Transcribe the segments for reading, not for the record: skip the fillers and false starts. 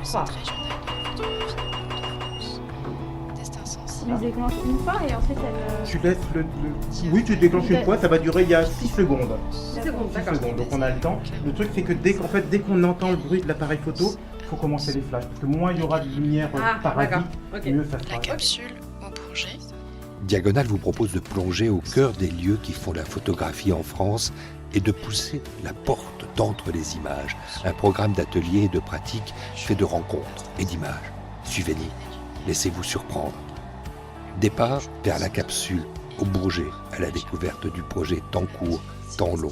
3. Tu les déclenches une fois et ensuite elle... Tu laisses Oui, tu déclenches une fois, ça va durer il y a 6 secondes. 6 secondes, 6 d'accord. secondes, donc on a le temps. Le truc c'est que dès qu'on entend le bruit de l'appareil photo, il faut commencer les flashs. Parce que moins il y aura de lumière paradis, mieux ça sera. La capsule au Bourget. Diagonale vous propose de plonger au cœur des lieux qui font la photographie en France et de pousser la porte d'entre les images. Un programme d'ateliers et de pratiques fait de rencontres et d'images. Suivez-nous, laissez-vous surprendre. Départ vers la capsule au Bourget, à la découverte du projet Temps court, temps long.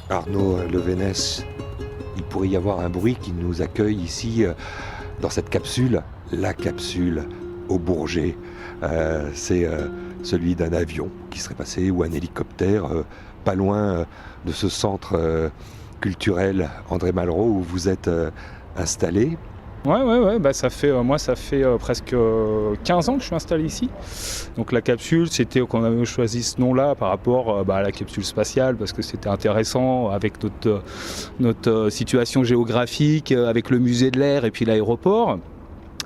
Arnaud Levenès, il pourrait y avoir un bruit qui nous accueille ici dans cette capsule, la capsule au Bourget. C'est celui d'un avion qui serait passé ou un hélicoptère pas loin de ce centre culturel André Malraux où vous êtes installé. Ouais, bah ça fait presque 15 ans que je suis installé ici. Donc la capsule, c'était qu'on avait choisi ce nom-là par rapport à la capsule spatiale parce que c'était intéressant avec notre situation géographique, avec le musée de l'air et puis l'aéroport.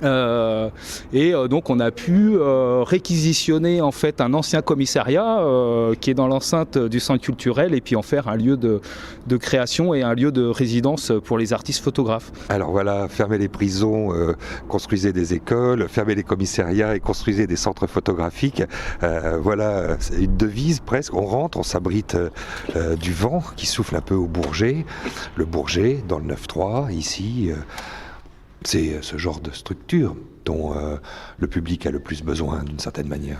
Donc on a pu réquisitionner en fait un ancien commissariat qui est dans l'enceinte du centre culturel et puis en faire un lieu de création et un lieu de résidence pour les artistes photographes. Alors voilà, fermez les prisons, construisez des écoles, fermez les commissariats et construisez des centres photographiques. Voilà, c'est une devise presque. On rentre, on s'abrite du vent qui souffle un peu au Bourget. Le Bourget dans le 9-3 ici. C'est ce genre de structure dont le public a le plus besoin d'une certaine manière.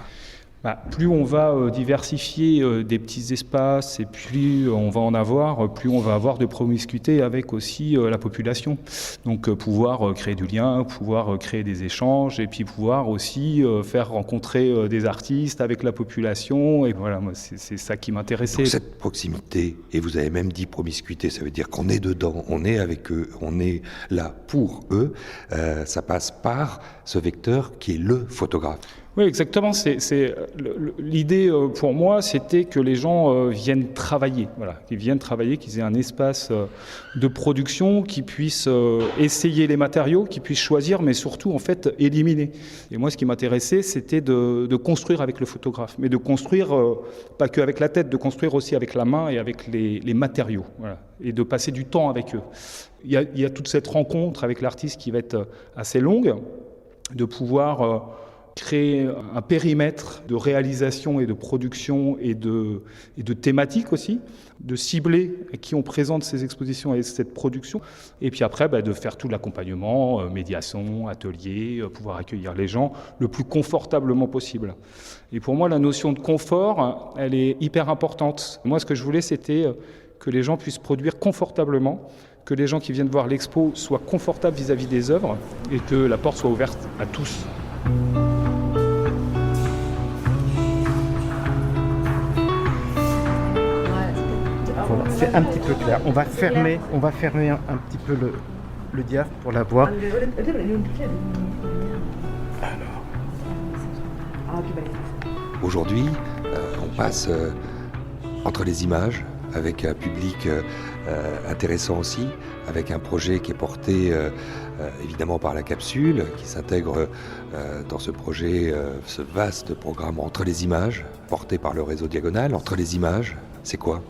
Plus on va diversifier des petits espaces et plus on va en avoir, plus on va avoir de promiscuité avec aussi la population. Donc pouvoir créer du lien, pouvoir créer des échanges et puis pouvoir aussi faire rencontrer des artistes avec la population. Et voilà, moi c'est ça qui m'intéressait. Donc cette proximité, et vous avez même dit promiscuité, ça veut dire qu'on est dedans, on est avec eux, on est là pour eux. Ça passe par ce vecteur qui est le photographe. Oui, exactement. L'idée pour moi, c'était que les gens viennent travailler. Voilà, qu'ils viennent travailler, qu'ils aient un espace de production, qu'ils puissent essayer les matériaux, qu'ils puissent choisir, mais surtout en fait éliminer. Et moi, ce qui m'intéressait, c'était de construire avec le photographe, mais de construire pas que avec la tête, de construire aussi avec la main et avec les matériaux. Voilà, et de passer du temps avec eux. Il y a toute cette rencontre avec l'artiste qui va être assez longue, de pouvoir créer un périmètre de réalisation et de production et de thématiques aussi, de cibler à qui on présente ces expositions et cette production, et puis après de faire tout l'accompagnement, médiation, atelier, pouvoir accueillir les gens le plus confortablement possible. Et pour moi, la notion de confort, elle est hyper importante. Moi, ce que je voulais, c'était que les gens puissent produire confortablement, que les gens qui viennent voir l'expo soient confortables vis-à-vis des œuvres et que la porte soit ouverte à tous. Voilà, c'est un petit peu clair. On va fermer un petit peu le diaph pour la voir. Aujourd'hui, on passe entre les images avec un public intéressant aussi, avec un projet qui est porté évidemment par la capsule, qui s'intègre dans ce projet, ce vaste programme Entre les images, porté par le réseau Diagonale. Entre les images, c'est quoi ?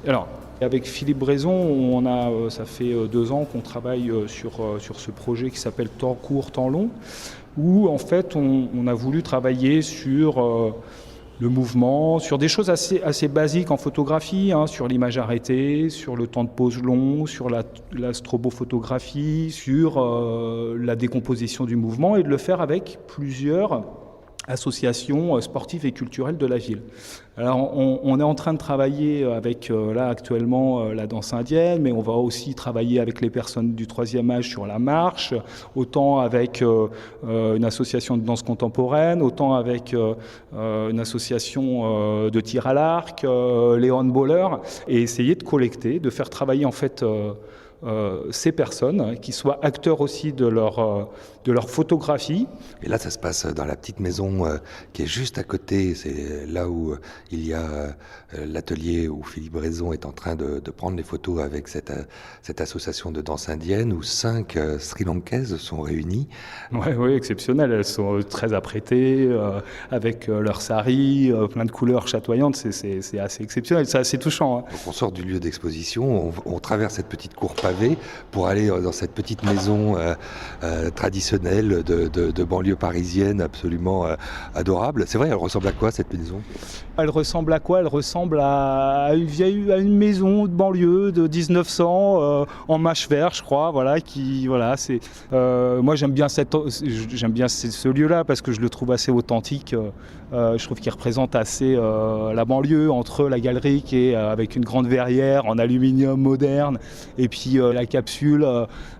Alors, avec Philippe Brezon, ça fait 2 ans qu'on travaille sur ce projet qui s'appelle Temps court, temps long, où en fait on a voulu travailler sur le mouvement, sur des choses assez basiques en photographie, sur l'image arrêtée, sur le temps de pause long, sur la strobophotographie, sur la décomposition du mouvement, et de le faire avec plusieurs associations sportives et culturelles de la ville. Alors on est en train de travailler avec là actuellement la danse indienne, mais on va aussi travailler avec les personnes du 3e âge sur la marche, autant avec une association de danse contemporaine, autant avec une association de tir à l'arc, les handballeurs, et essayer de collecter, de faire travailler en fait ces personnes, qui soient acteurs aussi de leur photographie. Et là, ça se passe dans la petite maison qui est juste à côté. C'est là où il y a l'atelier où Philippe Brezon est en train de prendre les photos avec cette association de danse indienne où 5 Sri Lankaises sont réunies. Oui, exceptionnelles. Elles sont très apprêtées, avec leur sari, plein de couleurs chatoyantes. C'est assez exceptionnel, c'est assez touchant. Hein. Donc on sort du lieu d'exposition, on traverse cette petite cour pavée pour aller dans cette petite maison traditionnelle de banlieue parisienne, absolument adorable. C'est vrai, elle ressemble à quoi cette maison ? Elle ressemble à quoi ? Elle ressemble à une maison de banlieue de 1900 en mâche vert, je crois. Moi j'aime bien ce lieu-là parce que je le trouve assez authentique. Je trouve qu'il représente assez la banlieue entre la galerie qui est avec une grande verrière en aluminium moderne et puis la capsule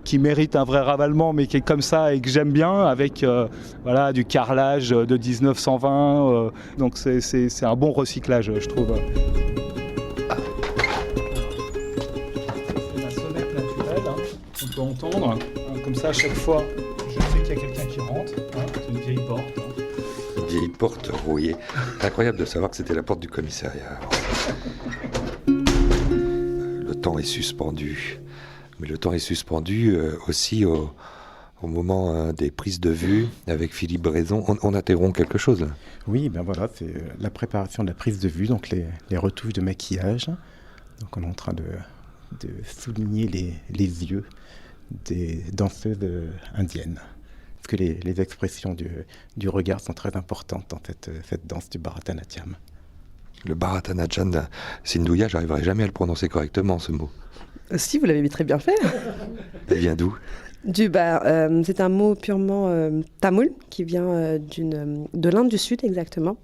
qui mérite un vrai ravalement mais qui est comme ça et que j'aime bien avec du carrelage de 1920. Donc c'est un bon recyclage, je trouve. C'est la sonnette naturelle, on peut entendre. Comme ça, à chaque fois, je sais qu'il y a quelqu'un qui rentre. C'est une vieille porte. Une vieille porte rouillée. C'est incroyable de savoir que c'était la porte du commissariat. Le temps est suspendu. Mais le temps est suspendu aussi au moment des prises de vue avec Philippe Brezon. On interrompt quelque chose là. Oui, ben voilà, c'est la préparation de la prise de vue, donc les retouches de maquillage. Donc on est en train de souligner les yeux des danseuses indiennes. Parce que les expressions du regard sont très importantes dans cette danse du Bharatanatyam. Le Bharatanatyam Sindhuya, j'arriverai jamais à le prononcer correctement ce mot. Si, vous l'avez très bien fait. Il vient d'où ? C'est un mot purement tamoul qui vient de l'Inde du Sud exactement.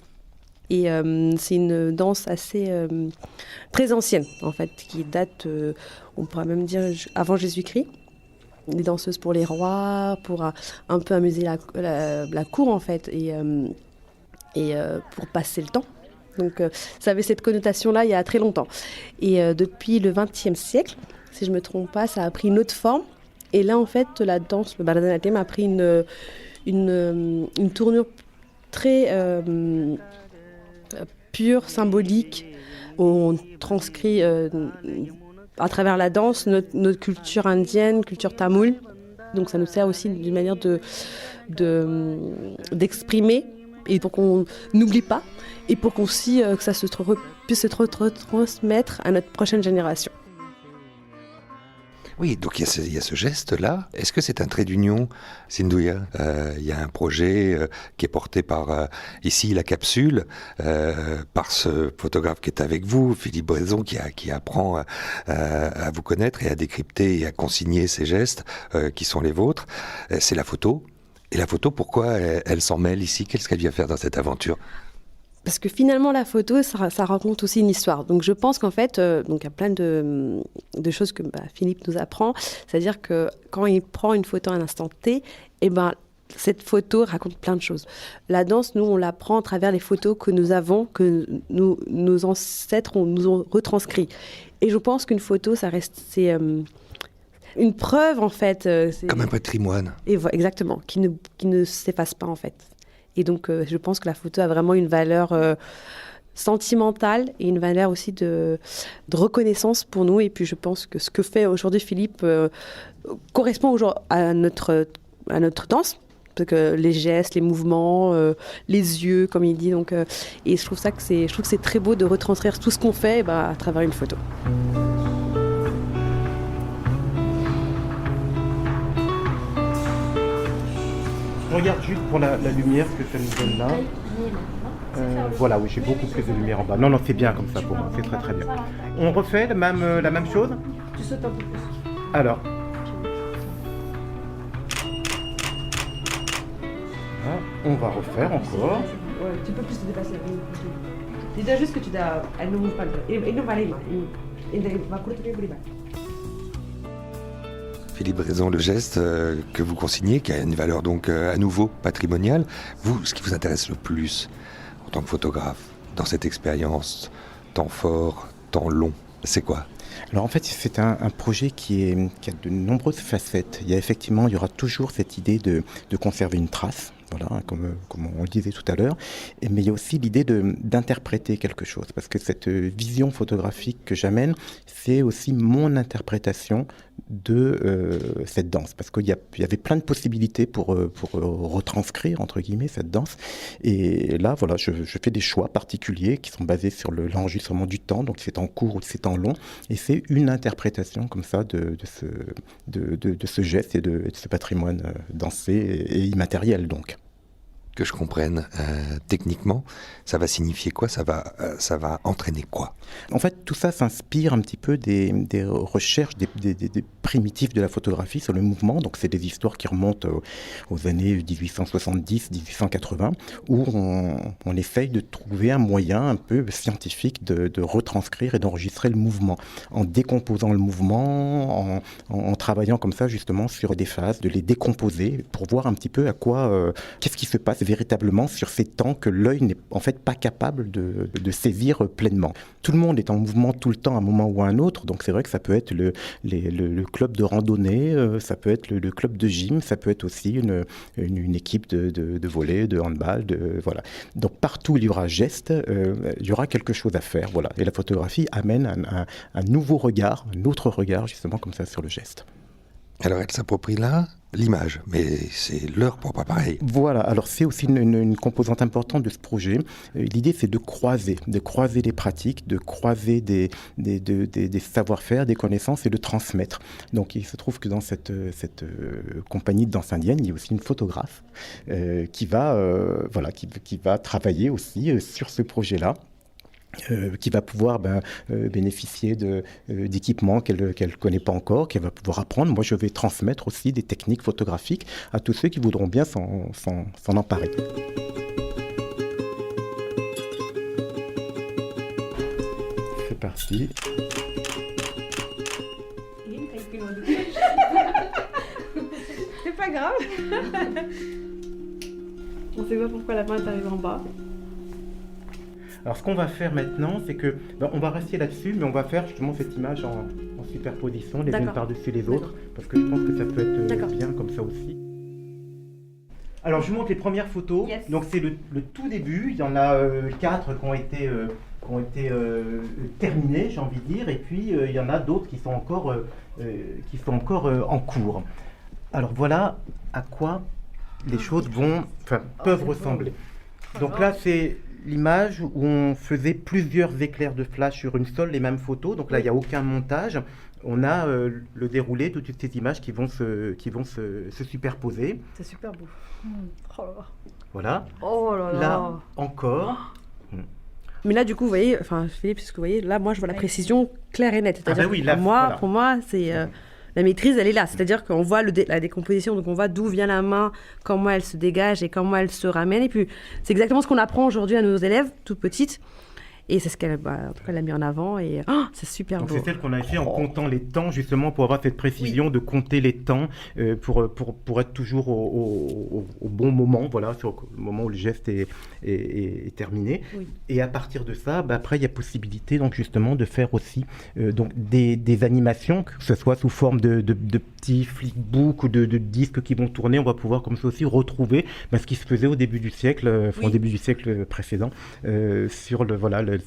Et c'est une danse assez très ancienne en fait, qui date, on pourrait même dire avant Jésus-Christ. Des danseuses pour les rois, pour un peu amuser la cour en fait, et pour passer le temps. Donc ça avait cette connotation-là il y a très longtemps. Et depuis le XXe siècle, si je ne me trompe pas, ça a pris une autre forme. Et là, en fait, la danse, le Bharatanatyam a pris une tournure très pure, symbolique. On transcrit à travers la danse notre culture indienne, culture tamoule. Donc ça nous sert aussi d'une manière d'exprimer et pour qu'on n'oublie pas et pour qu'on aussi que ça puisse se retransmettre à notre prochaine génération. Oui, donc il y a ce geste-là. Est-ce que c'est un trait d'union, Sindhuya ? Il y a un projet qui est porté par, ici, la capsule, par ce photographe qui est avec vous, Philippe Brezon, qui apprend à vous connaître et à décrypter et à consigner ces gestes qui sont les vôtres. C'est la photo. Et la photo, pourquoi elle s'en mêle ici ? Qu'est-ce qu'elle vient faire dans cette aventure ? Parce que finalement, la photo, ça raconte aussi une histoire. Donc je pense qu'en fait, il y a plein de choses que Philippe nous apprend. C'est-à-dire que quand il prend une photo à un instant T, cette photo raconte plein de choses. La danse, nous, on l'apprend à travers les photos que nous avons, que nos ancêtres nous ont retranscrit. Et je pense qu'une photo, c'est une preuve, en fait. C'est comme un patrimoine. Et exactement, qui ne s'efface pas, en fait. Et donc, je pense que la photo a vraiment une valeur sentimentale et une valeur aussi de reconnaissance pour nous. Et puis, je pense que ce que fait aujourd'hui Philippe correspond à notre danse. Parce que les gestes, les mouvements, les yeux, comme il dit. Donc, et je trouve que c'est très beau de retranscrire tout ce qu'on fait à travers une photo. Je regarde juste pour la lumière, ce que ça nous donne là. Voilà, oui, j'ai beaucoup plus de lumière en bas. Non, c'est bien comme ça pour moi, c'est très très bien. On refait la même chose ? Tu sautes un peu plus. Alors. Ah, on va refaire encore. Ouais, tu peux plus te dépasser. Dis juste que tu dois... Elle ne bouge pas. Il ne va aller. Philippe Brezon, le geste que vous consignez, qui a une valeur donc à nouveau patrimoniale, vous, ce qui vous intéresse le plus en tant que photographe dans cette expérience, temps fort, temps long, c'est quoi ? Alors en fait, c'est un projet qui a de nombreuses facettes. Il y aura toujours cette idée de conserver une trace. Voilà, comme on le disait tout à l'heure. Mais il y a aussi l'idée d'interpréter quelque chose. Parce que cette vision photographique que j'amène, c'est aussi mon interprétation de cette danse. Parce qu'il y avait plein de possibilités pour retranscrire, entre guillemets, cette danse. Et là, voilà, je fais des choix particuliers qui sont basés sur l'enregistrement du temps. Donc c'est en court ou c'est en long. Et c'est une interprétation comme ça de ce geste et de ce patrimoine dansé et immatériel, donc. Que je comprenne, techniquement, ça va signifier quoi ? Ça va entraîner quoi ? En fait, tout ça s'inspire un petit peu des recherches des primitifs de la photographie sur le mouvement. Donc, c'est des histoires qui remontent aux années 1870-1880, où on essaye de trouver un moyen un peu scientifique de retranscrire et d'enregistrer le mouvement, en décomposant le mouvement, en travaillant comme ça justement sur des phases, de les décomposer pour voir un petit peu qu'est-ce qui se passe véritablement sur ces temps que l'œil n'est en fait pas capable de saisir pleinement. Tout le monde est en mouvement tout le temps à un moment ou à un autre, donc c'est vrai que ça peut être le club de randonnée, ça peut être le club de gym, ça peut être aussi une équipe de volley, de handball, voilà. Donc partout il y aura geste, il y aura quelque chose à faire, voilà. Et la photographie amène un nouveau regard, un autre regard justement comme ça sur le geste. Alors elle s'approprie là l'image, mais c'est leur propre appareil. Voilà, alors c'est aussi une composante importante de ce projet. L'idée c'est de croiser les pratiques, de croiser des savoir-faire, des connaissances et de transmettre. Donc il se trouve que dans cette compagnie de danse indienne, il y a aussi une photographe qui va travailler aussi sur ce projet-là. Qui va pouvoir bénéficier d'équipements qu'elle ne connaît pas encore, qu'elle va pouvoir apprendre. Moi, je vais transmettre aussi des techniques photographiques à tous ceux qui voudront bien s'en emparer. C'est parti. C'est pas grave. On sait pas pourquoi la main est arrivée en bas. Alors ce qu'on va faire maintenant, c'est que on va rester là-dessus, mais on va faire justement cette image en superposition, les unes par-dessus les autres, parce que je pense que ça peut être bien comme ça aussi. Alors je vous montre les premières photos. Yes. Donc c'est le tout début. Il y en a 4 qui ont été terminées, j'ai envie de dire, et puis il y en a d'autres qui sont encore en cours. Alors voilà à quoi les choses peuvent ressembler. Donc là c'est l'image où on faisait plusieurs éclairs de flash sur une seule et même photo. Donc là, il n'y a aucun montage. On a le déroulé de toutes ces images qui vont se superposer. C'est super beau. Oh là là. Voilà. Oh là là. Là encore. Mais là, du coup, vous voyez, Philippe, ce que vous voyez, là, moi, je vois la précision claire et nette. C'est-à-dire pour moi, c'est... La maîtrise, elle est là, c'est-à-dire qu'on voit la décomposition, donc on voit d'où vient la main, comment elle se dégage et comment elle se ramène. Et puis, c'est exactement ce qu'on apprend aujourd'hui à nos élèves, toutes petites. Et c'est ce qu'elle a mis en avant et c'est super beau. Donc c'est celle qu'on a fait en comptant les temps, justement, pour avoir cette précision de compter les temps, pour être toujours au bon moment, voilà, sur le moment où le geste est terminé. Oui. Et à partir de ça, après, il y a possibilité, donc, justement, de faire aussi donc des animations, que ce soit sous forme de petits flipbooks ou de disques qui vont tourner. On va pouvoir comme ça aussi retrouver ce qui se faisait au début du siècle, au début du siècle précédent, sur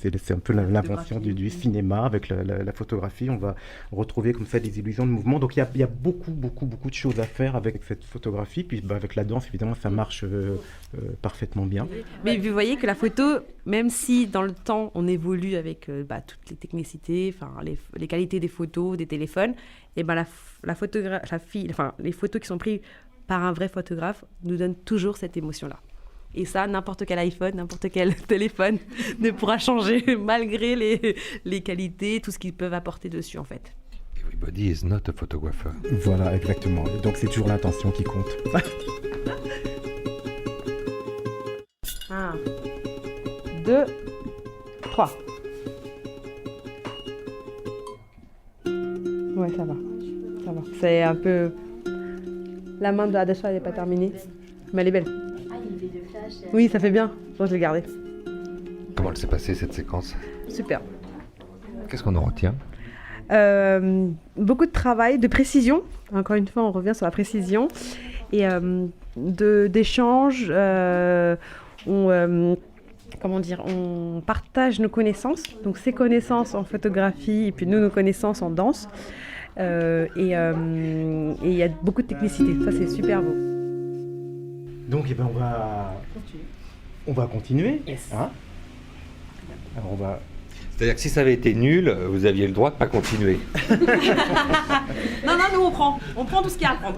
c'est un peu l'invention du cinéma avec la photographie. On va retrouver comme ça des illusions de mouvement. Donc il y a beaucoup de choses à faire avec cette photographie. Puis avec la danse, évidemment, ça marche parfaitement bien. Mais vous voyez que la photo, même si dans le temps on évolue avec toutes les technicités, les qualités des photos, des téléphones, et les photos qui sont prises par un vrai photographe nous donnent toujours cette émotion-là. Et ça, n'importe quel iPhone, n'importe quel téléphone ne pourra changer malgré les qualités, tout ce qu'ils peuvent apporter dessus en fait. Everybody is not a photographer. Voilà, exactement. Donc c'est toujours l'intention qui compte. 1, 2, 3. Ouais, ça va. C'est un peu... La main de Adasha, elle n'est pas terminée, mais elle est belle. Oui, ça fait bien. Bon, je l'ai gardé. Comment elle s'est passée cette séquence ? Super. Qu'est-ce qu'on en retient ? Beaucoup de travail, de précision. Encore une fois, on revient sur la précision. Et d'échanges. On partage nos connaissances. Donc, ces connaissances en photographie et puis nous, nos connaissances en danse. Et il y a beaucoup de technicité. Ça, c'est super beau. Donc, on va continuer. Yes. Hein. Alors, on va... C'est-à-dire que si ça avait été nul, vous aviez le droit de ne pas continuer. Non, nous, on prend tout ce qu'il y a à prendre.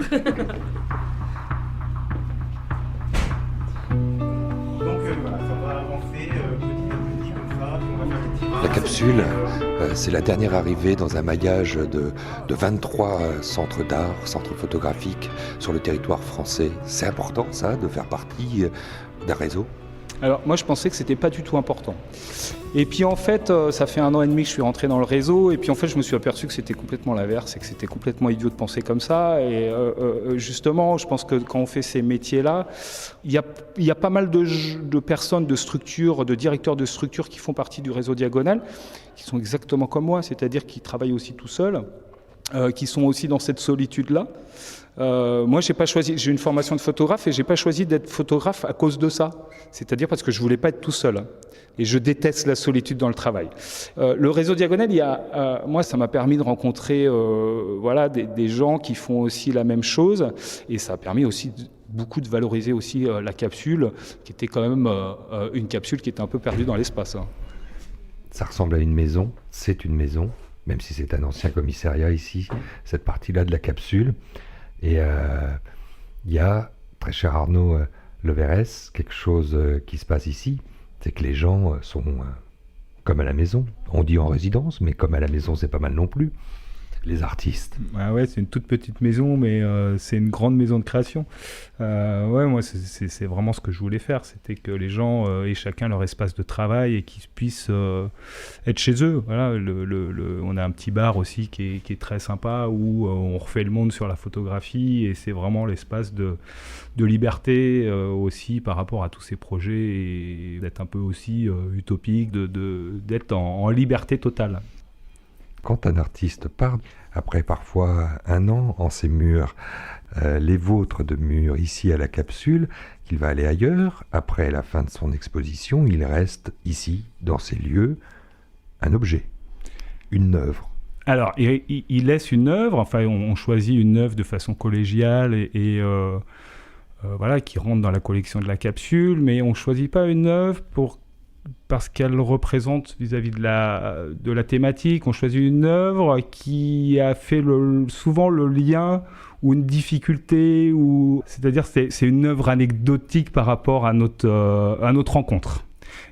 Donc, voilà, ça va avancer petit à petit comme ça. Puis on va faire des petits pas. La capsule, c'est la dernière arrivée dans un maillage de 23 centres d'art, centres photographiques sur le territoire français. C'est important, ça, de faire partie d'un réseau? Alors moi je pensais que c'était pas du tout important. Et puis en fait ça fait 1 an et demi que je suis rentré dans le réseau et puis en fait je me suis aperçu que c'était complètement l'inverse et que c'était complètement idiot de penser comme ça. Et justement je pense que quand on fait ces métiers-là, il y a pas mal de personnes, de structures, de directeurs de structures qui font partie du réseau Diagonale, qui sont exactement comme moi, c'est-à-dire qui travaillent aussi tout seuls, qui sont aussi dans cette solitude-là. Moi, j'ai une formation de photographe et j'ai pas choisi d'être photographe à cause de ça. C'est-à-dire parce que je voulais pas être tout seul. Et je déteste la solitude dans le travail. Le réseau Diagonale, moi, ça m'a permis de rencontrer, des gens qui font aussi la même chose. Et ça a permis aussi beaucoup de valoriser aussi la capsule, qui était quand même une capsule qui était un peu perdue dans l'espace. Ça ressemble à une maison, c'est une maison, même si c'est un ancien commissariat ici, cette partie-là de la capsule. Et il y a, très cher Arnaud Leverès, quelque chose qui se passe ici, c'est que les gens sont comme à la maison. On dit en résidence, mais comme à la maison, c'est pas mal non plus. Les artistes. Ah ouais, c'est une toute petite maison, mais c'est une grande maison de création. Moi, c'est vraiment ce que je voulais faire. C'était que les gens aient chacun leur espace de travail et qu'ils puissent être chez eux. Voilà, on a un petit bar aussi qui est très sympa où on refait le monde sur la photographie et c'est vraiment l'espace de liberté aussi par rapport à tous ces projets et d'être un peu aussi utopique, d'être en liberté totale. Quand un artiste part, après parfois 1 an en ces murs, les vôtres de murs ici à la capsule, qu'il va aller ailleurs, après la fin de son exposition, il reste ici, dans ces lieux, un objet, une œuvre. Alors, il laisse une œuvre, enfin on choisit une œuvre de façon collégiale et qui rentre dans la collection de la capsule, mais on ne choisit pas une œuvre parce qu'elle représente vis-à-vis de la thématique. On choisit une œuvre qui a fait souvent le lien ou une difficulté, c'est-à-dire c'est une œuvre anecdotique par rapport à notre rencontre.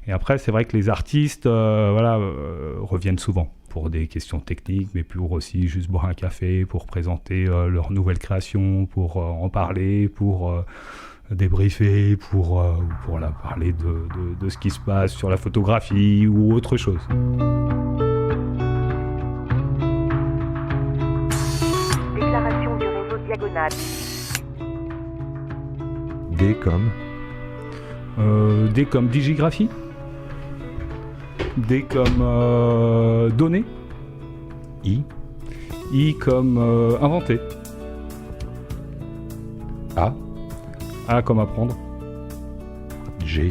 Et après, c'est vrai que les artistes reviennent souvent pour des questions techniques, mais pour aussi juste boire un café, pour présenter leur nouvelle création, pour en parler, pour... débriefer pour parler de ce qui se passe sur la photographie ou autre chose. Déclaration du réseau Diagonale. D comme digigraphie. D comme donner. I comme inventer. A comme apprendre. G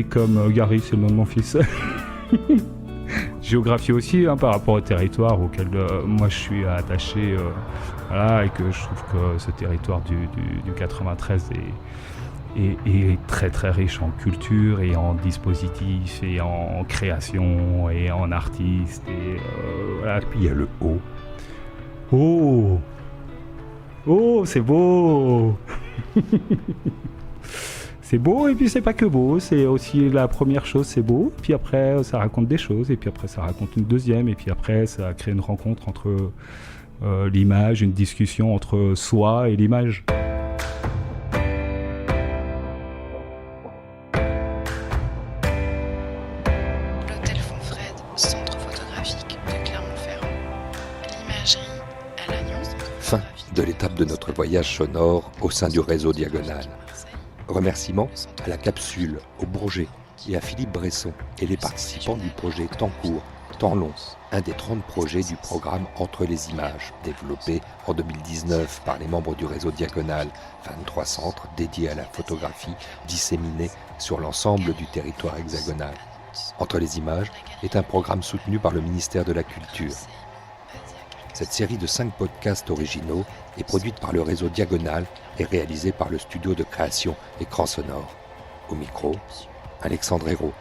comme Gary, c'est le nom de mon fils. Géographie aussi, par rapport au territoire auquel moi je suis attaché, et que je trouve que ce territoire du 93 est très très riche en culture et en dispositifs et en création et en artistes. Et puis il y a le O. Oh, c'est beau. C'est beau et puis c'est pas que beau, c'est aussi la première chose, c'est beau, puis après ça raconte des choses et puis après ça raconte une deuxième et puis après ça crée une rencontre entre l'image, une discussion entre soi et l'image. L'hôtel Fonfred, centre photographique de Clermont-Ferrand. L'imagerie à Lannion. Fin de l'étape de notre voyage sonore au sein du réseau Diagonale. Remerciements à la capsule, au Bourget et à Philippe Bresson et les participants du projet Temps Court Temps long, un des 30 projets du programme Entre les images, développé en 2019 par les membres du réseau Diagonale, 23 centres dédiés à la photographie disséminés sur l'ensemble du territoire hexagonal. Entre les images est un programme soutenu par le ministère de la Culture. Cette série de 5 podcasts originaux est produite par le réseau Diagonale et réalisée par le studio de création Écran Sonore. Au micro, Alexandre Hérault.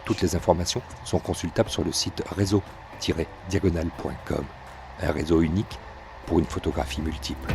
Toutes les informations sont consultables sur le site réseau-diagonale.com, un réseau unique pour une photographie multiple.